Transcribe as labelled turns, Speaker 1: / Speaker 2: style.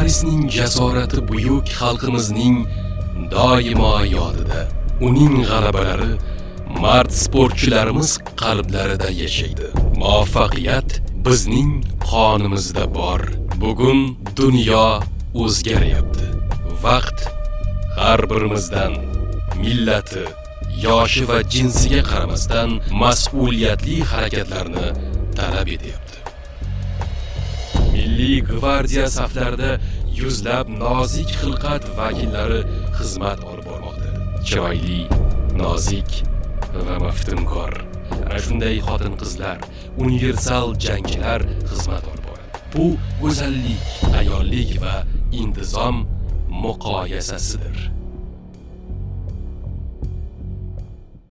Speaker 1: Borisning jasorati buyuk xalqimizning doimo yodida. Uning g'alabalari mard sportchilarimiz qalblarida yashaydi. Muvaffaqiyat bizning qonimizda bor. Bugun dunyo o'zgaryapti. Vaqt har birimizdan millati, yoshi va jinsiga qaramasdan mas'uliyatli harakatlarni talab etyapti. Milliy gvardiya saflarida yuzlab nozik xilqat vakillari xizmat olib bormoqda. Chiroyli, nozik va maftunkor. Ana shunday xotin-qizlar, universal jangchilar xizmat olib boradi. Bu go'zallik, ayollik va intizom muqoyasasidir.